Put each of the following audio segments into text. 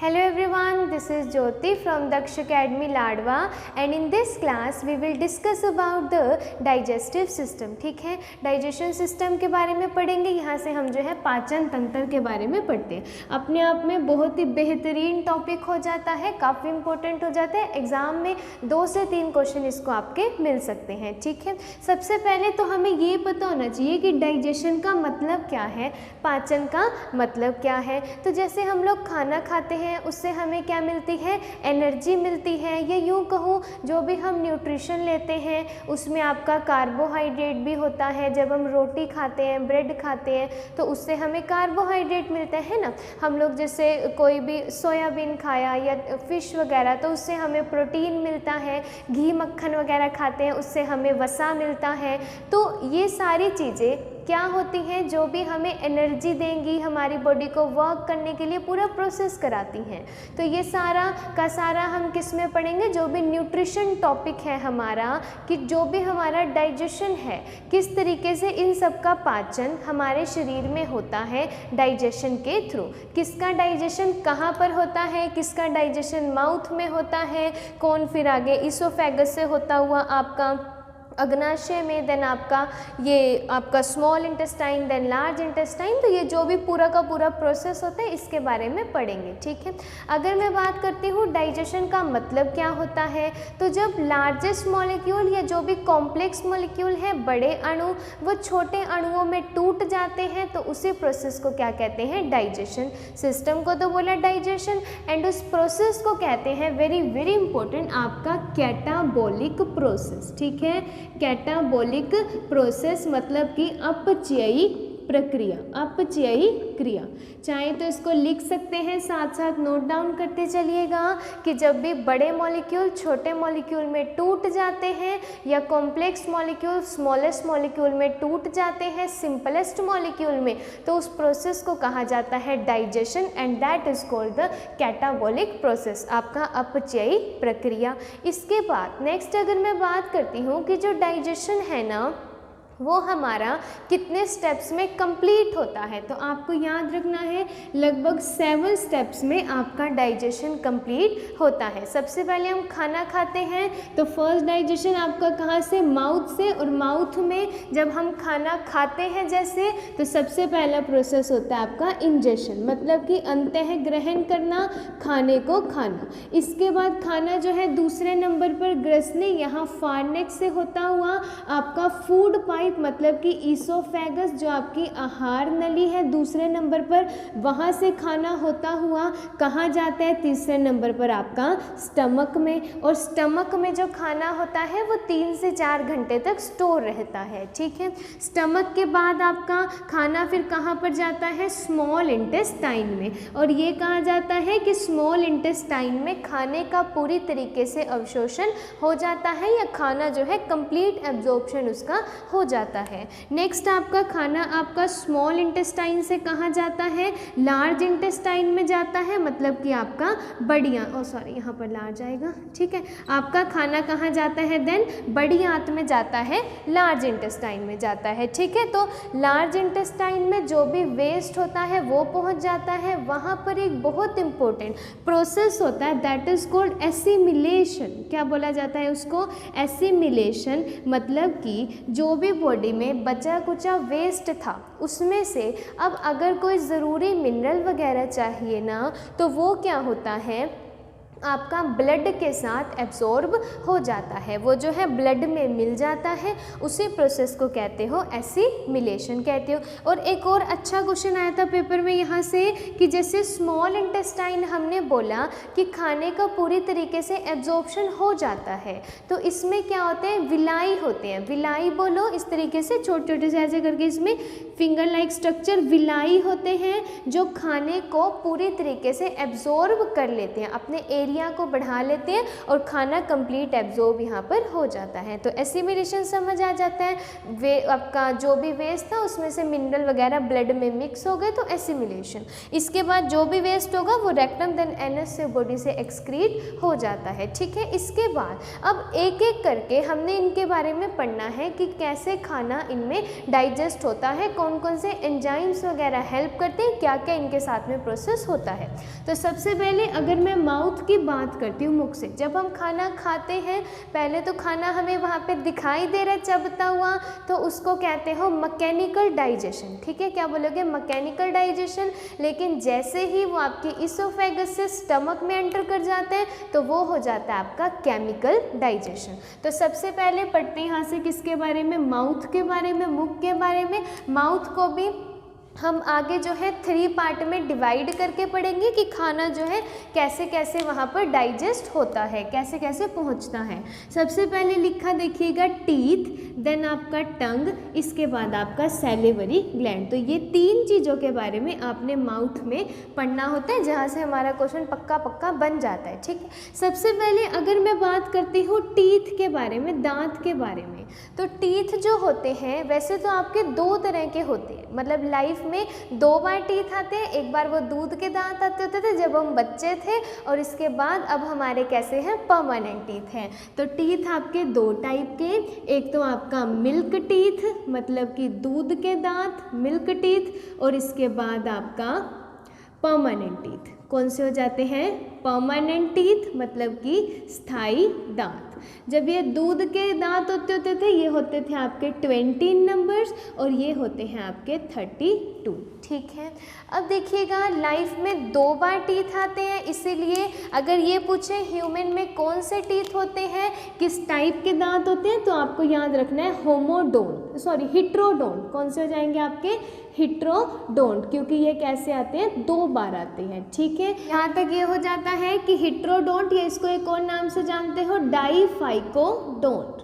Hello everyone, this is Jyoti from Daksh Academy Ladwa and in this class we will discuss about the digestive system. ठीक है, digestion system के बारे में पढ़ेंगे. यहाँ से हम जो है पाचन तंत्र के बारे में पढ़ते हैं. अपने आप में बहुत ही बेहतरीन टॉपिक हो जाता है, काफ़ी इंपॉर्टेंट हो जाता है. एग्ज़ाम में 2 से 3 क्वेश्चन इसको आपके मिल सकते हैं. ठीक है, सबसे पहले तो हमें ये पता होना चाहिए कि डाइजेशन का मतलब क्या है, पाचन का मतलब क्या है. तो जैसे हम लोग खाना खाते हैं उससे हमें क्या मिलती है, एनर्जी मिलती है. ये यूँ कहूँ जो भी हम न्यूट्रिशन लेते हैं उसमें आपका कार्बोहाइड्रेट भी होता है. जब हम रोटी खाते हैं, ब्रेड खाते हैं तो उससे हमें कार्बोहाइड्रेट मिलता है ना. हम लोग जैसे कोई भी सोयाबीन खाया या फिश वगैरह तो उससे हमें प्रोटीन मिलता है. घी मक्खन वगैरह खाते हैं उससे हमें वसा मिलता है. तो ये सारी चीज़ें क्या होती हैं जो भी हमें एनर्जी देंगी, हमारी बॉडी को वर्क करने के लिए पूरा प्रोसेस कराती हैं. तो ये सारा का सारा हम किस में पढ़ेंगे, जो भी न्यूट्रिशन टॉपिक है हमारा, कि जो भी हमारा डाइजेशन है किस तरीके से इन सब का पाचन हमारे शरीर में होता है डाइजेशन के थ्रू. किसका डाइजेशन कहाँ पर होता है, किसका डाइजेशन माउथ में होता है, कौन फिर आगे इसोफेगस से होता हुआ आपका अग्नाशय में, देन आपका small intestine, then large intestine. तो ये जो भी पूरा का पूरा प्रोसेस होता है इसके बारे में पढ़ेंगे. ठीक है, अगर मैं बात करती हूँ डाइजेशन का मतलब क्या होता है, तो जब लार्जेस्ट मॉलिक्यूल या जो भी कॉम्प्लेक्स मॉलिक्यूल है, बड़े अणु, वो छोटे अणुओं में टूट जाते हैं तो उसी प्रोसेस को क्या कहते हैं, डाइजेशन. सिस्टम को तो बोला डाइजेशन, एंड उस प्रोसेस को कहते हैं वेरी वेरी इंपॉर्टेंट आपका कैटाबॉलिक प्रोसेस. ठीक है, कैटाबॉलिक प्रोसेस मतलब कि अपचयी प्रक्रिया, अपचयी क्रिया. चाहे तो इसको लिख सकते हैं, साथ साथ नोट डाउन करते चलिएगा कि जब भी बड़े मॉलिक्यूल छोटे मॉलिक्यूल में टूट जाते हैं या कॉम्प्लेक्स मॉलिक्यूल स्मॉलेस्ट मॉलिक्यूल में टूट जाते हैं सिंपलेस्ट मॉलिक्यूल में, तो उस प्रोसेस को कहा जाता है digestion and that is called the catabolic process, आपका अपचयी प्रक्रिया. इसके बाद नेक्स्ट अगर मैं बात करती हूँ कि जो डाइजेशन है ना वो हमारा कितने स्टेप्स में कंप्लीट होता है, तो आपको याद रखना है लगभग 7 स्टेप्स में आपका डाइजेशन कंप्लीट होता है. सबसे पहले हम खाना खाते हैं तो फर्स्ट डाइजेशन आपका कहाँ से, माउथ से. और माउथ में जब हम खाना खाते हैं जैसे, तो सबसे पहला प्रोसेस होता है आपका इंजेशन, मतलब कि अंतः ग्रहण करना, खाने को खाना. इसके बाद खाना जो है दूसरे नंबर पर ग्रसनी, यहाँ फार्नेक्स से होता हुआ आपका फूड पाइप मतलब कि ईसोफेगस जो आपकी आहार नली है दूसरे नंबर पर, वहाँ से खाना होता हुआ कहाँ जाता है, तीसरे नंबर पर आपका स्टमक में. और स्टमक में जो खाना होता है वो 3 से 4 घंटे तक स्टोर रहता है. ठीक है, स्टमक के बाद आपका खाना फिर कहाँ पर जाता है, स्मॉल इंटेस्टाइन में. और ये कहा जाता है कि स्मॉल इंटेस्टाइन में खाने का पूरी तरीके से अवशोषण हो जाता है या खाना जो है कंप्लीट एब्जॉर्प्शन उसका हो जाता है. नेक्स्ट आपका खाना आपका स्मॉल इंटेस्टाइन से कहाँ जाता है, लार्ज इंटेस्टाइन में जाता है, मतलब कि आपका यहाँ पर लार्ज आएगा. ठीक है, आपका खाना कहाँ जाता है, देन बड़ी आंत में जाता है, लार्ज इंटेस्टाइन में जाता है. ठीक है, तो लार्ज इंटेस्टाइन में जो भी वेस्ट होता है वो पहुँच जाता है. वहाँ पर एक बहुत इंपॉर्टेंट प्रोसेस होता है दैट इज कॉल्ड एसिमिलेशन. क्या बोला जाता है उसको, एसिमिलेशन. मतलब कि जो भी बॉडी में बचा कुचा वेस्ट था उसमें से अब अगर कोई ज़रूरी मिनरल वगैरह चाहिए ना, तो वो क्या होता है, आपका ब्लड के साथ एब्जॉर्ब हो जाता है, वो जो है ब्लड में मिल जाता है. उसी प्रोसेस को कहते हो एसिमिलेशन कहते हो. और एक और अच्छा क्वेश्चन आया था पेपर में यहाँ से कि जैसे स्मॉल इंटेस्टाइन हमने बोला कि खाने का पूरी तरीके से एब्जॉर्प्शन हो जाता है, तो इसमें क्या होते हैं, विलाई होते हैं. विलाई बोलो इस तरीके से छोटे छोटे से ऐसे करके, इसमें फिंगर लाइक स्ट्रक्चर विलाई होते हैं जो खाने को पूरी तरीके से एब्जॉर्ब कर लेते हैं, अपने एरिया को बढ़ा लेते हैं और खाना कंप्लीट एब्जॉर्ब यहाँ पर हो जाता है. तो एसिमिलेशन समझ आ जाता है, वे आपका जो भी वेस्ट था उसमें से मिनरल वगैरह ब्लड में मिक्स हो गए तो एसिमिलेशन. इसके बाद जो भी वेस्ट होगा वो रेक्टम देन एनस से बॉडी से एक्सक्रीट हो जाता है. ठीक है, इसके बाद अब एक एक करके हमने इनके बारे में पढ़ना है कि कैसे खाना इनमें डाइजेस्ट होता है, कौन कौन से एंजाइम्स वगैरह हेल्प करते हैं, क्या क्या इनके साथ में प्रोसेस होता है। तो सबसे पहले अगर मैं माउथ की बात करती हूँ, मुख से जब हम खाना खाते हैं, पहले तो खाना हमें वहाँ पे दिखाई दे रहा है चबता हुआ, तो उसको कहते हो मैकेनिकल डाइजेशन। ठीक है, क्या बोलोगे? Mechanical digestion. लेकिन जैसे ही वो आपके इसोफेगस से स्टमक में एंटर कर जाते हैं तो वो हो जाता है आपका केमिकल डाइजेशन। तो सबसे पहले पढ़ते हैं यहाँ से किसके बारे में? माउथ के बारे में, मुख के बारे में। माउथ को भी हम आगे जो है 3 पार्ट में डिवाइड करके पढ़ेंगे कि खाना जो है कैसे कैसे वहाँ पर डाइजेस्ट होता है, कैसे कैसे पहुँचता है। सबसे पहले लिखा देखिएगा टीथ, देन आपका टंग, इसके बाद आपका सैलिवरी ग्लैंड। तो ये 3 चीज़ों के बारे में आपने माउथ में पढ़ना होता है, जहाँ से हमारा क्वेश्चन पक्का पक्का बन जाता है। ठीक है, सबसे पहले अगर मैं बात करती हूँ टीथ के बारे में, दांत के बारे में, तो टीथ जो होते हैं वैसे तो आपके 2 तरह के होते हैं, मतलब लाइफ में 2 बार टीथ आते हैं। एक बार वो दूध के दांत आते होते थे जब हम बच्चे थे, और इसके बाद अब हमारे कैसे हैं? परमानेंट टीथ हैं। तो टीथ आपके 2 टाइप के, एक तो आपका मिल्क टीथ मतलब कि दूध के दांत, मिल्क टीथ, और इसके बाद आपका परमानेंट टीथ। कौन से हो जाते हैं? परमानेंट टीथ मतलब कि स्थायी दांत। जब ये दूध के दांत होते थे ये होते थे आपके 20 नंबर्स, और ये होते हैं आपके 32। ठीक है, अब देखिएगा लाइफ में 2 बार टीथ आते हैं, इसीलिए अगर ये पूछे ह्यूमन में कौन से टीथ होते हैं, किस टाइप के दांत होते हैं, तो आपको याद रखना है हिट्रोडोंट। कौन से हो जाएंगे आपके? हिट्रोडोंट, क्योंकि ये कैसे आते हैं? 2 बार आते हैं। ठीक है, यहाँ तक ये हो जाता है कि हिट्रोडोंट, या इसको एक और नाम से जानते हो डाईफाइकोडोंट।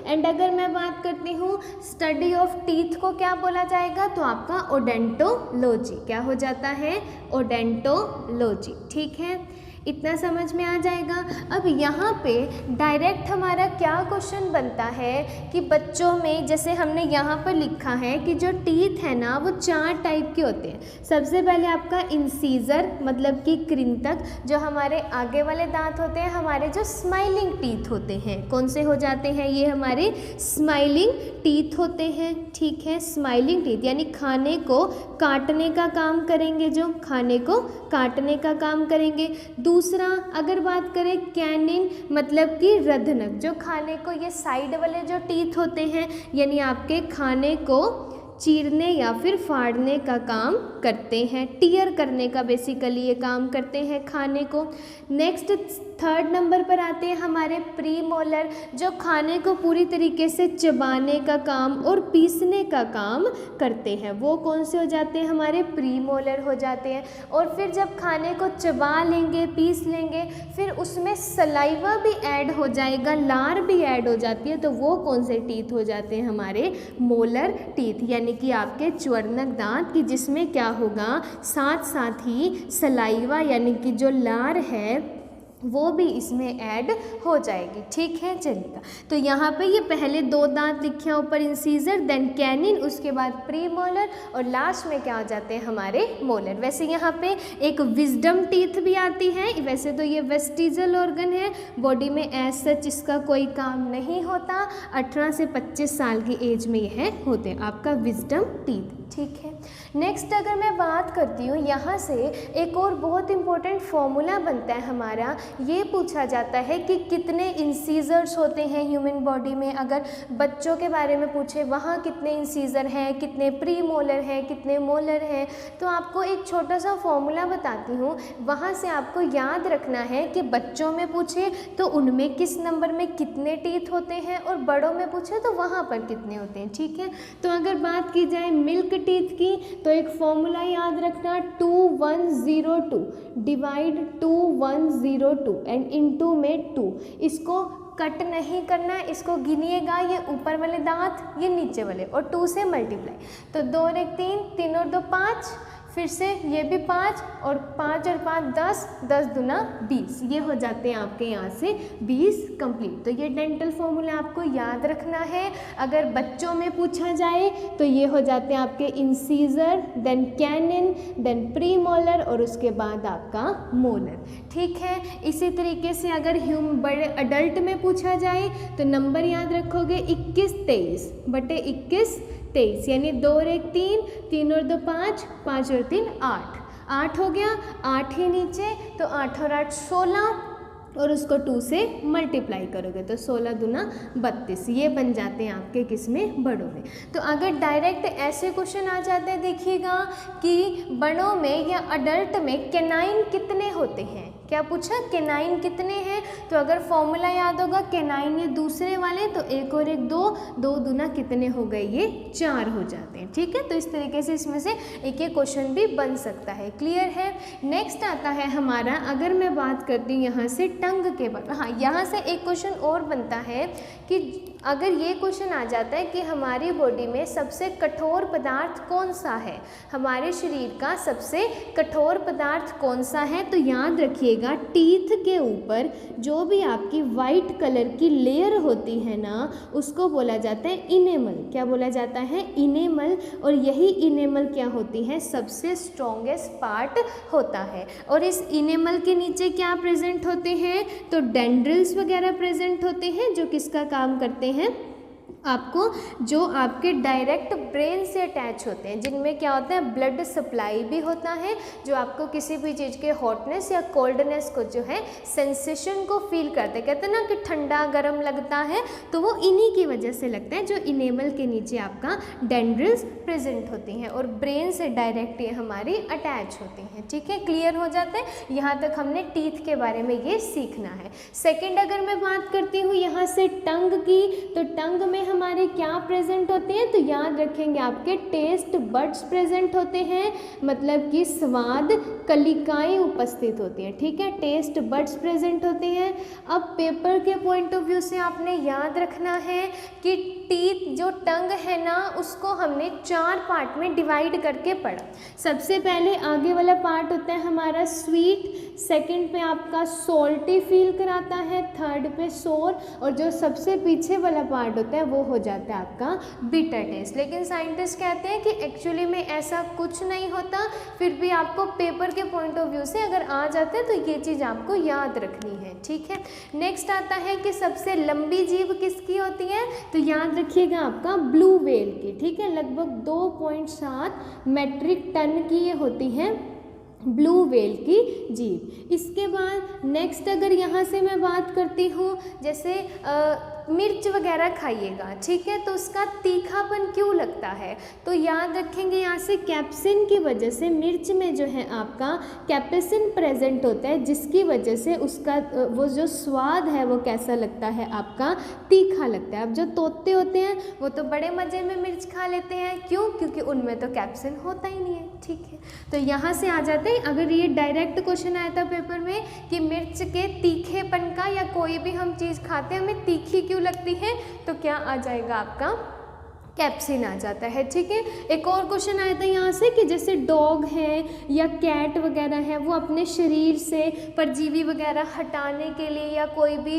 एंड अगर मैं बात करती हूँ स्टडी ऑफ टीथ को क्या बोला जाएगा, तो आपका ओडेंटोलॉजी। क्या हो जाता है? ओडेंटोलॉजी। ठीक है, इतना समझ में आ जाएगा। अब यहाँ पे डायरेक्ट हमारा क्या क्वेश्चन बनता है कि बच्चों में, जैसे हमने यहाँ पर लिखा है कि जो टीथ है ना वो 4 टाइप के होते हैं। सबसे पहले आपका इंसीजर मतलब कि कृंतक, जो हमारे आगे वाले दांत होते हैं, हमारे जो स्माइलिंग टीथ होते हैं। कौन से हो जाते हैं? ये हमारे स्माइलिंग टीथ होते हैं। ठीक है, स्माइलिंग टीथ यानी खाने को काटने का काम करेंगे, जो खाने को काटने का काम करेंगे। दूसरा अगर बात करें कैनिन मतलब कि रधनक, जो खाने को, ये साइड वाले जो टीथ होते हैं यानी आपके खाने को चीरने या फिर फाड़ने का काम करते हैं, टीयर करने का बेसिकली ये काम करते हैं खाने को। नेक्स्ट 3rd नंबर पर आते हैं हमारे प्री मोलर, जो खाने को पूरी तरीके से चबाने का काम और पीसने का काम करते हैं। वो कौन से हो जाते हैं? हमारे प्री मोलर हो जाते हैं। और फिर जब खाने को चबा लेंगे, पीस लेंगे, फिर उसमें सलाइवा भी ऐड हो जाएगा, लार भी ऐड हो जाती है, तो वो कौन से टीथ हो जाते हैं? हमारे मोलर टीथ, यानी कि आपके च्वर्णक दांत, की जिसमें क्या होगा, साथ साथ ही सलाइवा यानी कि जो लार है वो भी इसमें ऐड हो जाएगी। ठीक है, चलिएगा। तो यहाँ पे ये पहले 2 दांत लिखे हैं ऊपर, इंसीजर, देन कैनिन, उसके बाद प्री मोलर, और लास्ट में क्या हो जाते हैं? हमारे मोलर। वैसे यहाँ पे एक विजडम टीथ भी आती है। वैसे तो ये वेस्टिजल ऑर्गन है, बॉडी में एज सच इसका कोई काम नहीं होता। 18 से 25 साल की एज में यह होते हैं आपका विजडम टीथ। ठीक है, नेक्स्ट अगर मैं बात करती हूँ, यहाँ से एक और बहुत इंपॉर्टेंट फॉर्मूला बनता है हमारा। ये पूछा जाता है कि कितने इंसीजर्स होते हैं ह्यूमन बॉडी में। अगर बच्चों के बारे में पूछे वहाँ कितने इंसीजर हैं, कितने प्री मोलर हैं, कितने मोलर हैं, तो आपको एक छोटा सा फॉर्मूला बताती हूँ। वहाँ से आपको याद रखना है कि बच्चों में पूछे तो उनमें किस नंबर में कितने टीथ होते हैं, और बड़ों में पूछे तो वहाँ पर कितने होते हैं। ठीक है, तो अगर बात की जाए मिल्क टीथ की, तो एक फॉर्मूला याद रखना, 2102 डिवाइड 2102 एंड इनटू में 2। इसको कट नहीं करना है, इसको गिनिएगा, ये ऊपर वाले दांत, ये नीचे वाले, और 2 से मल्टीप्लाई। तो 2 और 1 3, 3 और 2 5, फिर से ये भी 5 और 5 और 5 10, 10 दूना 20, ये हो जाते हैं आपके यहाँ से 20 कंप्लीट। तो ये डेंटल फॉर्मूला आपको याद रखना है। अगर बच्चों में पूछा जाए तो ये हो जाते हैं आपके incisor, then canine, then premolar, और उसके बाद आपका मोलर। ठीक है, इसी तरीके से अगर बड़े अडल्ट में पूछा जाए तो नंबर याद रखोगे 21 23 बटे 21 23, यानी 2 और 1 3, 3 और 2 5, 5 और 3 8, 8 हो गया, 8 ही नीचे, तो 8 और 8 16, और उसको 2 से मल्टीप्लाई करोगे तो 16 दूना 32, ये बन जाते हैं आपके किस में, बड़ों में। तो अगर डायरेक्ट ऐसे क्वेश्चन आ जाते हैं, देखिएगा कि बड़ों में या अडल्ट में कैनाइन कितने होते हैं, क्या पूछा, कैनाइन कितने हैं, तो अगर फॉर्मूला याद होगा, कैनाइन ये दूसरे वाले, तो 1 और 1 2, 2 दूना कितने हो गए, ये 4 हो जाते हैं, ठीक है। तो इस तरीके से इसमें से एक एक क्वेश्चन भी बन सकता है, क्लियर है। नेक्स्ट आता है हमारा, अगर मैं बात करती हूँ यहाँ से टंग के बाद, हाँ यहाँ से एक क्वेश्चन और बनता है कि अगर ये क्वेश्चन आ जाता है कि हमारी बॉडी में सबसे कठोर पदार्थ कौन सा है, हमारे शरीर का सबसे कठोर पदार्थ कौन सा है, तो याद रखिएगा टीथ के ऊपर जो भी आपकी वाइट कलर की लेयर होती है ना, उसको बोला जाता है इनेमल। क्या बोला जाता है, इनेमल। और यही इनेमल क्या होती है, सबसे स्ट्रॉन्गेस्ट पार्ट होता है। और इस इनेमल के नीचे क्या प्रेजेंट होते हैं, तो डेंड्रिल्स वगैरह प्रेजेंट होते हैं, जो किसका काम करते हैं, आपको जो आपके डायरेक्ट ब्रेन से अटैच होते हैं, जिनमें क्या होता है, ब्लड सप्लाई भी होता है, जो आपको किसी भी चीज़ के हॉटनेस या कोल्डनेस को जो है सेंसेशन को फील करते हैं। कहते हैं ना कि ठंडा गर्म लगता है, तो वो इन्हीं की वजह से लगता है, जो इनेमल के नीचे आपका डेंड्रिल्स प्रेजेंट होती हैं और ब्रेन से डायरेक्ट ये हमारी अटैच होती हैं, ठीक है, क्लियर हो जाता है। यहाँ तक हमने टीथ के बारे में ये सीखना है। सेकेंड अगर मैं बात करती हूँ यहाँ से टंग की, तो टंग में हमारे क्या प्रेजेंट होते हैं, तो याद रखेंगे आपके टेस्ट बड्स प्रेजेंट होते हैं, मतलब कि स्वाद कलिकाएं उपस्थित होती हैं, ठीक है, टेस्ट बड्स प्रेजेंट होते हैं। अब पेपर के पॉइंट ऑफ व्यू से आपने याद रखना है कि टीथ जो टंग है ना, उसको हमने 4 पार्ट में डिवाइड करके पढ़ा। सबसे पहले आगे वाला पार्ट होता है हमारा स्वीट, सेकंड पे आपका सॉल्टी फील कराता है, थर्ड पे सोर, और जो सबसे पीछे वाला पार्ट होता है वो हो जाता है आपका बिटर टेस्ट। लेकिन साइंटिस्ट कहते हैं कि एक्चुअली में ऐसा कुछ नहीं होता, फिर भी आपको पेपर के पॉइंट ऑफ व्यू से अगर आ जाते हैं तो ये चीज़ आपको याद रखनी है, ठीक है। नेक्स्ट आता है कि सबसे लंबी जीभ किसकी होती है, तो याद रखिएगा आपका ब्लू व्हेल की, ठीक है, लगभग 2.7 मेट्रिक टन की ये होती है ब्लू व्हेल की जीभ। इसके बाद नेक्स्ट अगर यहाँ से मैं बात करती हूँ, जैसे मिर्च वगैरह खाइएगा, ठीक है, तो उसका तीखापन क्यों लगता है, तो याद रखेंगे यहाँ से कैप्सिन की वजह से मिर्च में जो है आपका कैप्सिन प्रेजेंट होता है, जिसकी वजह से उसका वो जो स्वाद है वो कैसा लगता है, आपका तीखा लगता है। अब जो तोते होते हैं वो तो बड़े मज़े में मिर्च खा लेते हैं, क्यों, क्योंकि उनमें तो कैप्सिन होता ही नहीं है, ठीक है। तो यहाँ से आ जाते हैं, अगर ये डायरेक्ट क्वेश्चन आया था पेपर में कि मिर्च के तीखेपन का, या कोई भी हम चीज़ खाते हैं हमें तीखी क्यों लगती है, तो क्या आ जाएगा आपका कैप्सिन आ जाता है, ठीक है। एक और क्वेश्चन आया था यहाँ से कि जैसे डॉग है या कैट वगैरह है, वो अपने शरीर से परजीवी वगैरह हटाने के लिए या कोई भी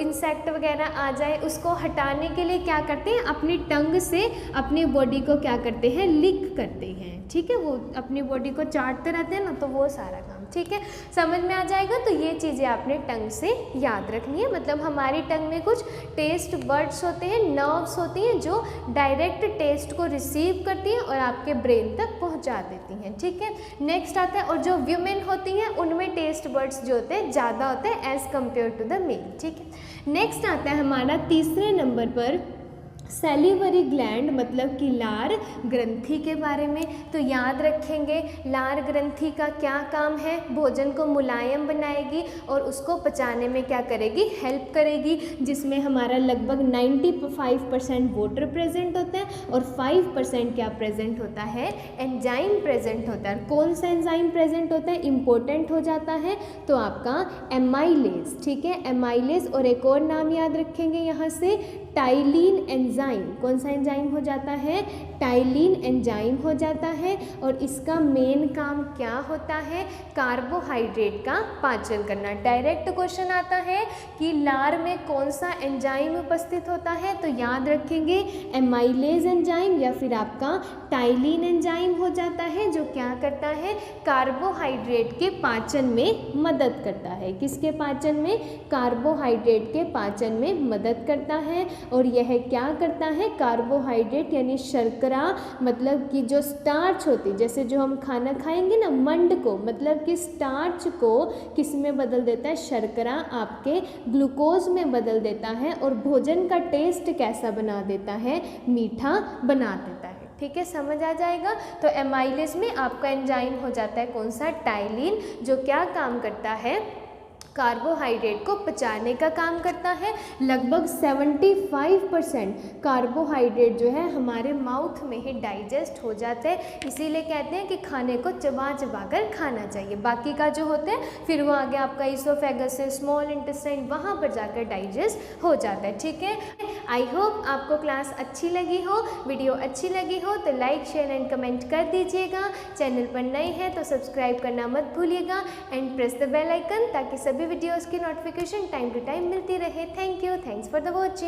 इंसेक्ट वगैरह आ जाए उसको हटाने के लिए क्या करते हैं, अपनी टंग से अपनी बॉडी को क्या करते हैं, लिक करते हैं, ठीक है, वो अपनी बॉडी को चाटते रहते हैं ना, तो वो सारा काम, ठीक है, समझ में आ जाएगा। तो ये चीज़ें आपने टंग से याद रखनी है, मतलब हमारी टंग में कुछ टेस्ट बर्ड्स होते हैं, नर्व्स होती हैं, जो डायरेक्ट टेस्ट को रिसीव करती हैं और आपके ब्रेन तक पहुंचा देती हैं, ठीक है। नेक्स्ट आता है, और जो वीमेन होती हैं उनमें टेस्ट बर्ड्स जो होते हैं ज़्यादा होते हैं as compare to the male, ठीक है। नेक्स्ट आता है हमारा तीसरे नंबर पर सैलिवरी ग्लैंड, मतलब कि लार ग्रंथि के बारे में। तो याद रखेंगे लार ग्रंथि का क्या काम है, भोजन को मुलायम बनाएगी और उसको पचाने में क्या करेगी, हेल्प करेगी, जिसमें हमारा लगभग 95% वाटर प्रेजेंट होता है और 5% क्या प्रेजेंट होता है, एंजाइम प्रेजेंट होता है। कौन सा एंजाइम प्रेजेंट होता है, इंपॉर्टेंट हो जाता है, तो आपका एमाइलेज, ठीक है, एमाइलेज। और एक और नाम याद रखेंगे यहाँ से, टाइलिन एंजाइम। कौन सा एंजाइम हो जाता है, टाइलिन एंजाइम हो जाता है, और इसका मेन काम क्या होता है, कार्बोहाइड्रेट का पाचन करना। डायरेक्ट क्वेश्चन आता है कि लार में कौन सा एंजाइम उपस्थित होता है, तो याद रखेंगे एमाइलेज एंजाइम या फिर आपका टाइलिन एंजाइम हो जाता है, जो क्या करता है, कार्बोहाइड्रेट के पाचन में मदद करता है। किसके पाचन में, कार्बोहाइड्रेट के पाचन में मदद करता है। और यह क्या करता है, कार्बोहाइड्रेट यानी शर्करा मतलब कि जो स्टार्च होती, जैसे जो हम खाना खाएंगे ना मंड को, मतलब कि स्टार्च को किस में बदल देता है, शर्करा आपके ग्लूकोज में बदल देता है और भोजन का टेस्ट कैसा बना देता है, मीठा बना देता है। ठीक है, समझ आ जाएगा। तो एमाइलेज में आपका एंजाइम हो जाता है कौन सा, टाइलिन, जो क्या काम करता है, कार्बोहाइड्रेट को पचाने का काम करता है। लगभग 75% कार्बोहाइड्रेट जो है हमारे माउथ में ही डाइजेस्ट हो जाते हैं, इसीलिए कहते हैं कि खाने को चबा चबा कर खाना चाहिए। बाकी का जो होता है फिर वो आगे आपका ईसोफेगस से स्मॉल इंटेस्टाइन वहाँ पर जाकर डाइजेस्ट हो जाता है। ठीक है, आई होप आपको क्लास अच्छी लगी हो, वीडियो अच्छी लगी हो तो लाइक शेयर एंड कमेंट कर दीजिएगा। चैनल पर नए हैं तो सब्सक्राइब करना मत भूलिएगा and press the bell icon ताकि सभी वीडियोस की नोटिफिकेशन टाइम टू टाइम मिलती रहे। Thank you, thanks for the watching.